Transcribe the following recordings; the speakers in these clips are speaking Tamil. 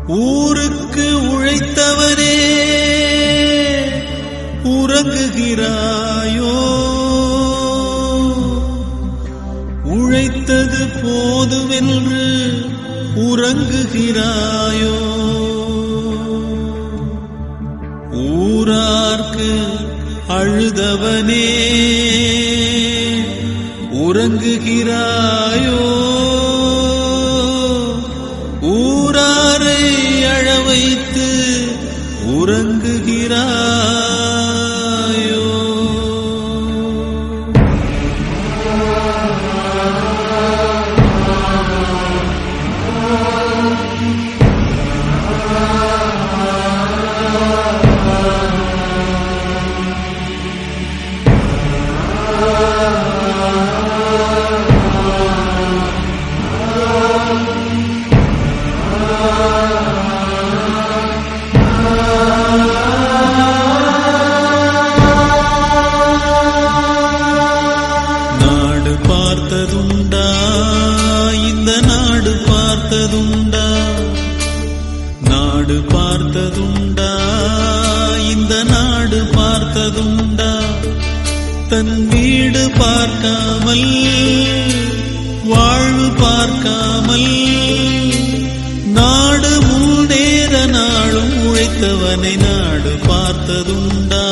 ஊருக்கு உழைத்தவனே உறங்குகிறாயோ? உழைத்தது போதுமென்று உறங்குகிறாயோ? ஊரார்க்கு அழுதவனே உறங்குகிறாயோ? ஊராரை அழ வைத்து உறங்குகிறாயோ? பார்த்ததுண்டா? இந்த நாடு பார்த்ததுண்டா? நாடு பார்த்ததுண்டா? இந்த நாடு பார்த்ததுண்டா? தன் வீடு பார்க்காமல் வாழ்வு பார்க்காமல் நாடு முன்னேற நாளும் உழைத்தவனை நாடு பார்த்ததுண்டா?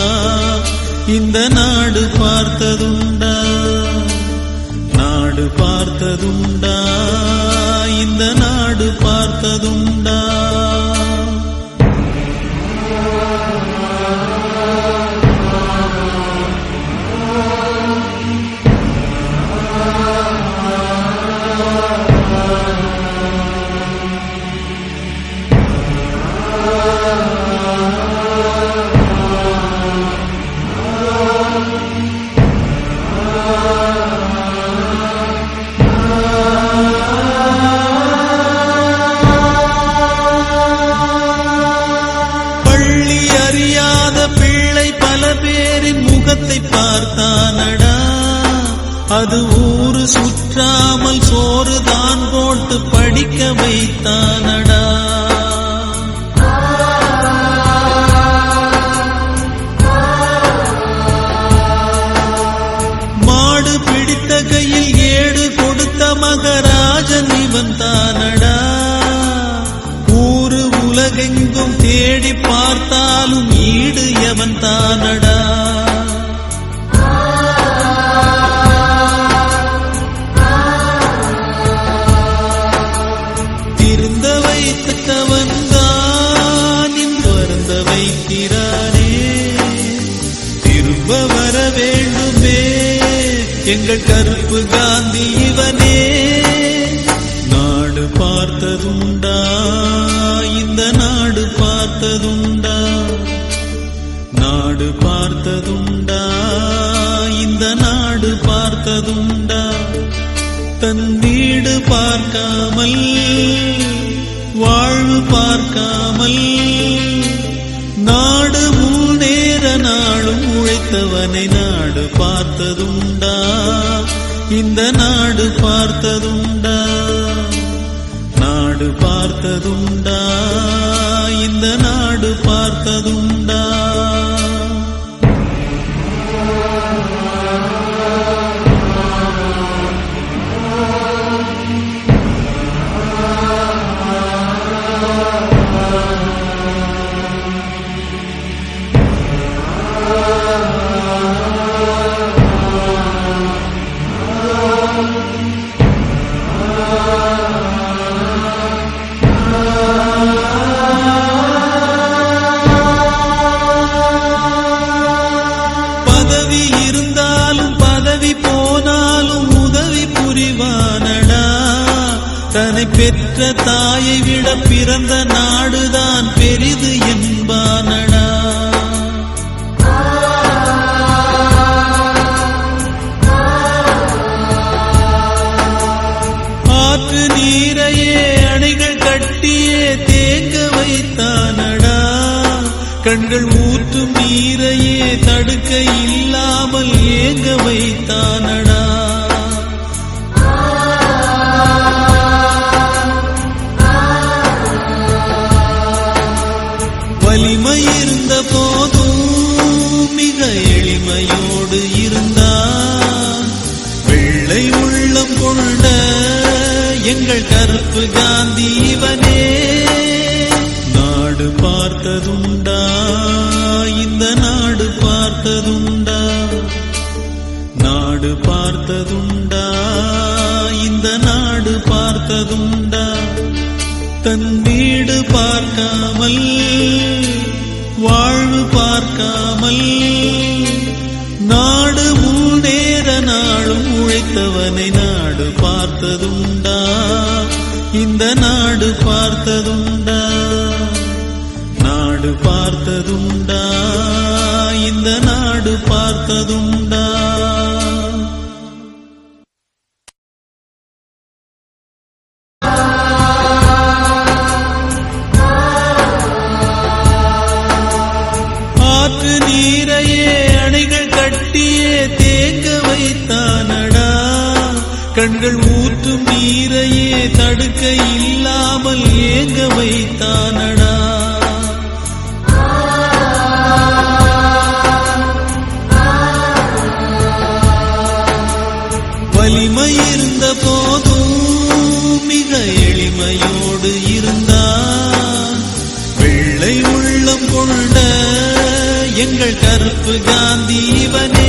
இந்த நாடு பார்த்ததுண்டா? நாடு பார்த்ததுண்டா? இந்த நாடு பார்த்ததுண்டா? முகத்தை பார்த்தானடா, அது ஊரு சுற்றாமல் சோறு தான் போட்டு படிக்க வைத்தானடா. மாடு பிடித்த கையில் ஏடு கொடுத்த மகராஜன் இவன் தானடா. ஊரு உலகெங்கும் தேடி பார்த்தாலும் ஈடு எவன் தானடா. திருந்த வைத்தவன் தான் இன்று வருந்த வைக்கிறானே. திரும்ப வர வேண்டுமே எங்கள் கருப்பு காந்தி இவனே. நாடு பார்த்ததுண்டா? இந்த நாடு பார்த்ததுண்டா? நாடு பார்த்ததுண்டா? இந்த நாடு பார்த்ததுண்டா? தன் வீடு பார்க்காமல் வாழ்வு பார்க்காமல் நாடு முன்னேற நாளும் உழைத்தவனை நாடு பார்த்ததுண்டா? இந்த நாடு பார்த்ததுண்டா? நாடு பார்த்ததுண்டா? இந்த நாடு பார்த்ததுண்டா? பதவி இருந்தாலும் பதவி போனாலும் உதவி புரிவானடா. தன்னை பெற்ற தாயை விட பிறந்த நாடுதான் பெரிது என்பானடா. ஆற்று நீரையே அணைகள் கட்டியே தேங்க வைத்தானடா. கண்கள் ஊற்றும் நீரையே தடுக்க இல்லாமல் ஏங்க வைத்தானடா. எங்கள் கருப்பு காந்தி இவனே. நாடு பார்த்ததுண்டா, இந்த நாடு பார்த்ததுண்டா, நாடு பார்த்ததுண்டா, இந்த நாடு பார்த்ததுண்டா. தன் வீடு பார்க்காமல் வாழ்வு பார்க்காமல் நாடு முன்னேற நாளும் உழைத்தவனை நாடு பார்த்ததுண்டா, இந்த நாடு பார்த்ததுண்டா, நாடு பார்த்ததுண்டா, இந்த நாடு பார்த்ததுண்டா. ஆற்று நீரையே அணைகள் கட்டியே தேங்க வைத்தானடா, கண்கள் ஊற்றும் நீரையே தடுக்க இல்லாமல் ஏங்க வைத்தானடா. வலிமை இருந்த போதும் மிக எளிமையோடு இருந்தான். வெள்ளை உள்ளம் கொண்ட எங்கள் கருப்பு காந்தி இவனே.